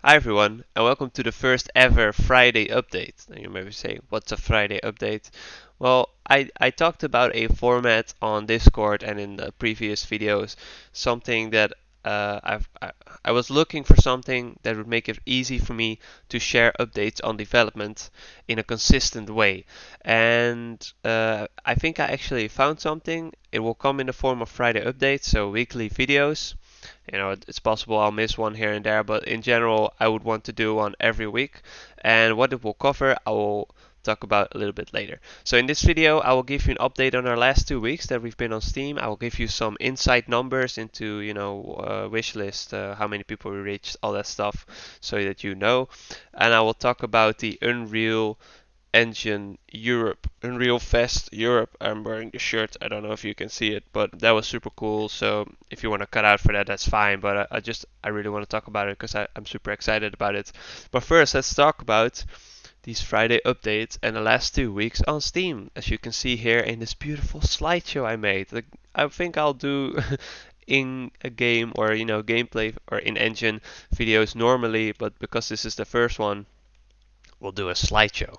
Hi everyone, and welcome to the first ever Friday update. And you may say, what's a Friday update? Well, I talked about a format on Discord and in the previous videos, something that I was looking for something that would make it easy for me to share updates on development in a consistent way. And I think I actually found something. It will come in the form of Friday updates, so weekly videos. It's possible I'll miss one here and there, but in general, I would want to do one every week. And what it will cover, I will talk about a little bit later. So in this video, I will give you an update on our last 2 weeks that we've been on Steam. I will give you some insight numbers into, wish list, how many people we reached, all that stuff, so that you know. And I will talk about the Unreal Engine Europe, Unreal Fest Europe. I'm wearing the shirt. I don't know if you can see it, but that was super cool. So if you want to cut out for that, that's fine. But I really want to talk about it because I'm super excited about it. But first, let's talk about these Friday updates and the last 2 weeks on Steam. As you can see here in this beautiful slideshow I made. I think I'll do in a game or gameplay or in engine videos normally, but because this is the first one, we'll do a slideshow.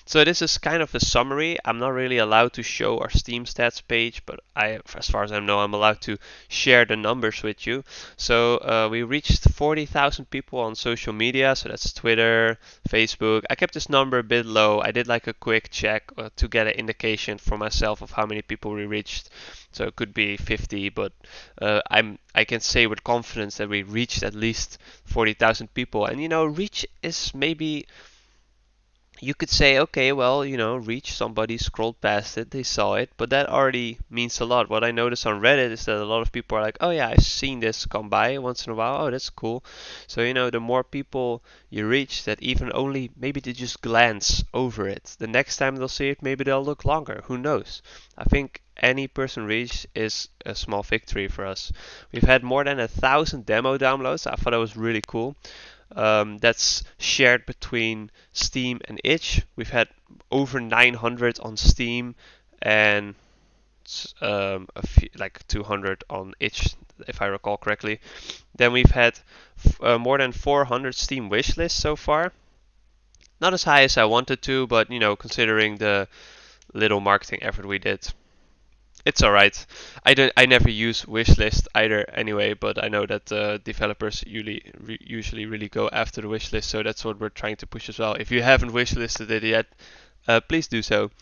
So this is kind of a summary. I'm not really allowed to show our Steam stats page, but as far as I know, I'm allowed to share the numbers with you. So we reached 40,000 people on social media, so that's Twitter, Facebook. I kept this number a bit low. I did like a quick check to get an indication for myself of how many people we reached. So it could be 50, but I can say with confidence that we reached at least 40,000 people. And reach is maybe you could say, okay, well, reach, somebody scrolled past it, they saw it, but that already means a lot. What I noticed on Reddit is that a lot of people are like, oh yeah, I've seen this come by once in a while, oh, that's cool. So, the more people you reach that even only maybe they just glance over it, the next time they'll see it, maybe they'll look longer, who knows? I think any person reached is a small victory for us. We've had more than 1,000 demo downloads. I thought that was really cool. That's shared between Steam and Itch. We've had over 900 on Steam and like 200 on Itch, if I recall correctly. Then we've had more than 400 Steam wishlists so far. Not as high as I wanted to, but considering the little marketing effort we did, it's alright. I never use wishlist either anyway, but I know that developers usually really go after the wishlist, so that's what we're trying to push as well. If you haven't wishlisted it yet, please do so.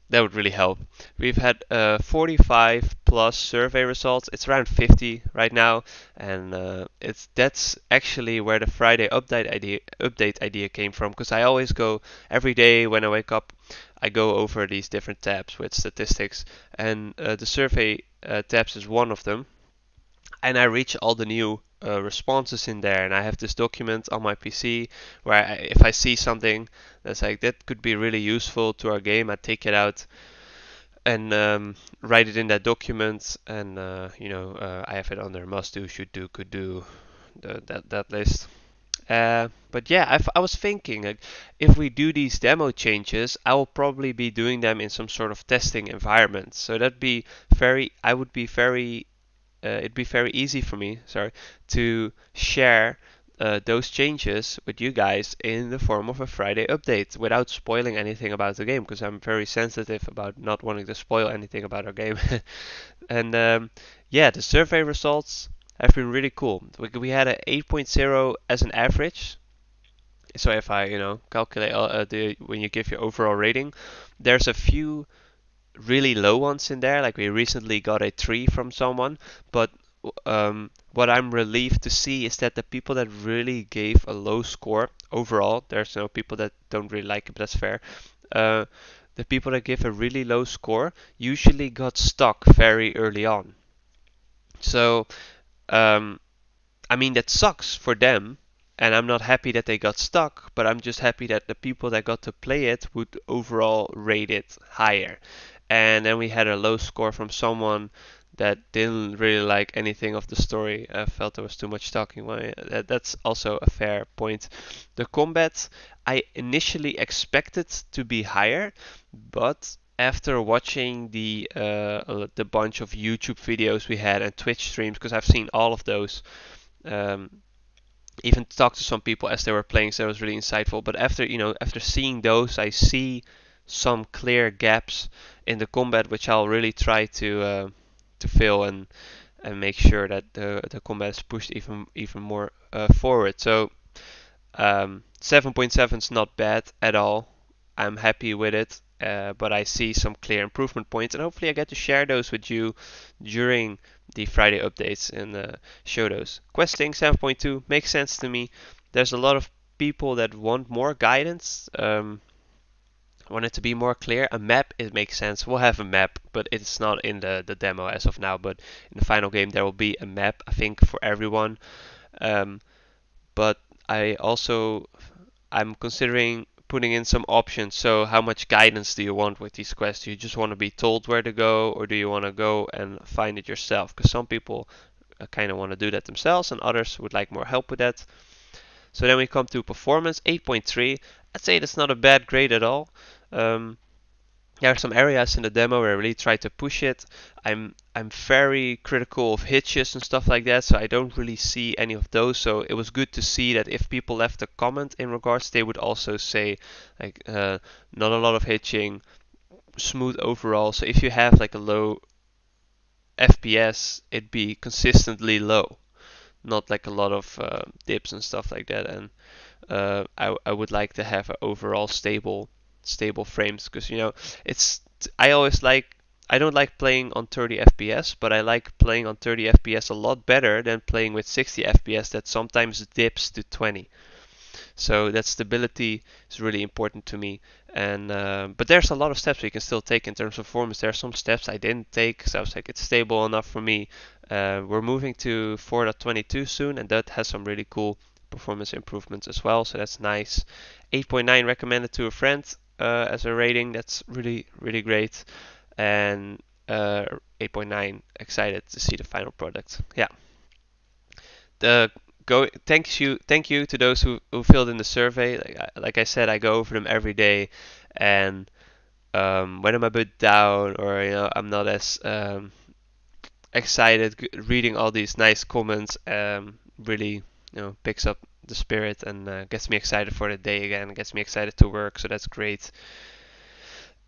That would really help. We've had 45 plus survey results. It's around 50 right now, and that's actually where the Friday update idea came from. Because I always go every day when I wake up, I go over these different tabs with statistics, and the survey tabs is one of them. And I reach all the new responses in there, and I have this document on my PC where if I see something that's like that could be really useful to our game, I take it out and write it in that document, and I have it under must do, should do, could do, that list. But yeah, I was thinking, like, if we do these demo changes, I will probably be doing them in some sort of testing environment. So I would be very it'd be very easy for me, to share those changes with you guys in the form of a Friday update without spoiling anything about the game, because I'm very sensitive about not wanting to spoil anything about our game. And yeah, the survey results have been really cool. We had an 8.0 as an average. So if I, calculate when you give your overall rating, there's a few really low ones in there. Like we recently got a 3 from someone, but what I'm relieved to see is that the people that really gave a low score overall, there's no people that don't really like it, but that's fair. The people that give a really low score usually got stuck very early on. So, I mean, that sucks for them, and I'm not happy that they got stuck, but I'm just happy that the people that got to play it would overall rate it higher. And then we had a low score from someone that didn't really like anything of the story. I felt there was too much talking. Well, that's also a fair point. The combat I initially expected to be higher, but after watching the bunch of YouTube videos we had and Twitch streams, because I've seen all of those, um, even talked to some people as they were playing, so that was really insightful. But after after seeing those, I see some clear gaps in the combat, which I'll really try to fill and make sure that the combat is pushed even more forward. So 7.7 is not bad at all. I'm happy with it, but I see some clear improvement points, and hopefully I get to share those with you during the Friday updates and show those. Questing 7.2 makes sense to me. There's a lot of people that want more guidance. Want it to be more clear. A map, it makes sense. We'll have a map, but it's not in the demo as of now. But in the final game, there will be a map, I think, for everyone. Um, but I'm considering putting in some options. So how much guidance do you want with these quests? Do you just want to be told where to go, or do you want to go and find it yourself? Because some people kind of want to do that themselves, and others would like more help with that. So then we come to performance, 8.3. I'd say that's not a bad grade at all. There are some areas in the demo where I really try to push it. I'm very critical of hitches and stuff like that, so I don't really see any of those. So it was good to see that if people left a comment in regards, they would also say like not a lot of hitching, smooth overall. So if you have like a low FPS, it'd be consistently low, not like a lot of dips and stuff like that. And I would like to have an overall stable frames, because it's I don't like playing on 30 FPS, but I like playing on 30 FPS a lot better than playing with 60 FPS that sometimes dips to 20. So that stability is really important to me. And but there's a lot of steps we can still take in terms of performance. There are some steps I didn't take, so I was like, it's stable enough for me. We're moving to 4.22 soon, and that has some really cool performance improvements as well, so that's nice. 8.9 recommended to a friend as a rating. That's really great. And 8.9 excited to see the final product. Yeah. Thank you to those who filled in the survey. Like I said, I go over them every day, and when I'm a bit down, or I'm not as excited, reading all these nice comments really picks up the spirit and gets me excited for the day again, gets me excited to work, so that's great.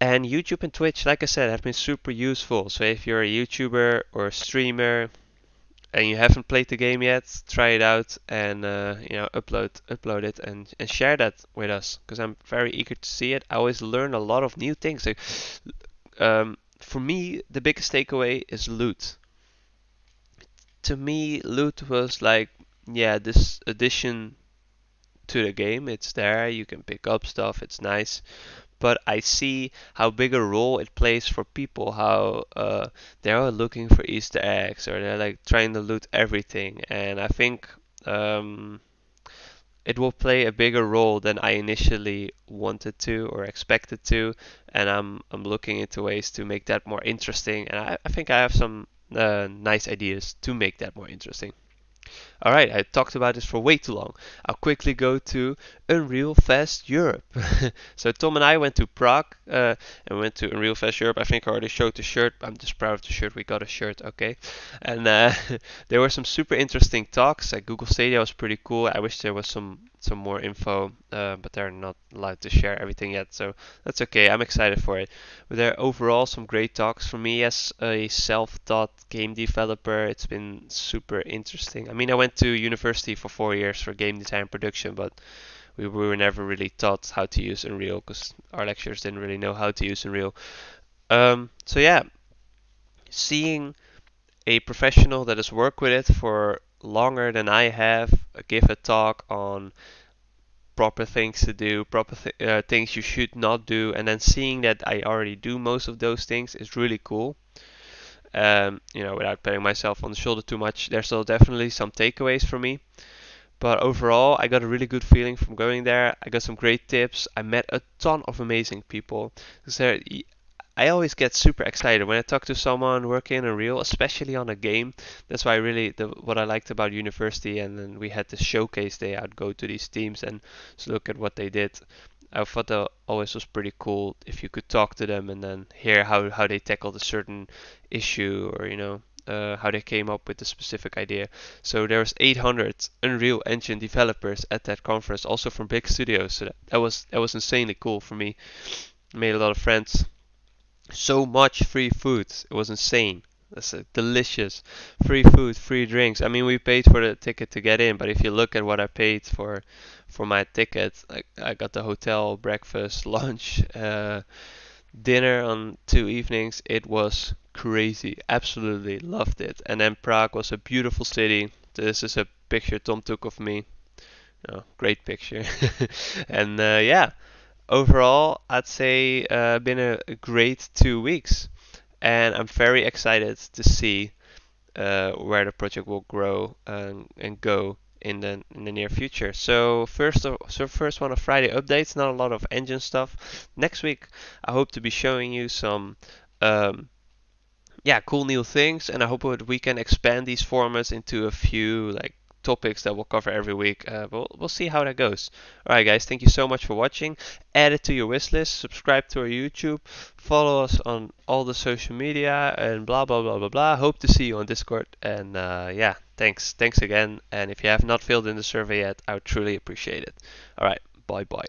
And YouTube and Twitch, like I said, have been super useful. So if you're a YouTuber or a streamer and you haven't played the game yet, try it out and upload it and share that with us, because I'm very eager to see it. I always learn a lot of new things. So, for me, the biggest takeaway is loot. To me, loot was like, yeah, this addition to the game. It's there, you can pick up stuff, it's nice. But I see how big a role it plays for people, how they're looking for Easter eggs, or they're like trying to loot everything. And I think it will play a bigger role than I initially wanted to or expected to. And I'm looking into ways to make that more interesting. And I think I have some nice ideas to make that more interesting. Alright, I talked about this for way too long. I'll quickly go to Unreal Fest Europe. So Tom and I went to Prague and went to Unreal Fest Europe. I think I already showed the shirt. I'm just proud of the shirt. We got a shirt, okay. And there were some super interesting talks. Google Stadia was pretty cool. I wish there was some more info, but they're not allowed to share everything yet, so that's okay. I'm excited for it. But there are overall some great talks. For me as a self-taught game developer, it's been super interesting. I mean, I went to university for 4 years for game design production, but we were never really taught how to use Unreal because our lecturers didn't really know how to use Unreal. So yeah, seeing a professional that has worked with it for longer than I have give a talk on proper things to do, proper things you should not do, and then seeing that I already do most of those things is really cool. Without patting myself on the shoulder too much, there's still definitely some takeaways for me. But overall, I got a really good feeling from going there. I got some great tips. I met a ton of amazing people. I always get super excited when I talk to someone working in Unreal, especially on a game. That's why what I liked about university, and then we had this showcase day. I'd go to these teams and just look at what they did. I thought that always was pretty cool if you could talk to them and then hear how they tackled a certain issue, or how they came up with the specific idea. So there was 800 Unreal Engine developers at that conference, also from big studios. So that was insanely cool for me. Made a lot of friends. So much free food. It was insane. That's delicious. Free food, free drinks. I mean, we paid for the ticket to get in, but if you look at what I paid for my ticket, I got the hotel, breakfast, lunch, dinner on 2 evenings. It was crazy. Absolutely loved it. And then Prague was a beautiful city. This is a picture Tom took of me. Oh, great picture. And yeah, overall, I'd say been a great 2 weeks, and I'm very excited to see where the project will grow and go in the near future. So first one of Friday updates, not a lot of engine stuff. Next week, I hope to be showing you some um, yeah, cool new things, and I hope that we can expand these formats into a few like topics that we'll cover every week. We'll see how that goes. All right, guys, thank you so much for watching. Add it to your wish list. Subscribe to our YouTube. Follow us on all the social media and blah blah blah blah blah. Hope to see you on Discord. And yeah, thanks again. And if you have not filled in the survey yet, I would truly appreciate it. All right, bye bye.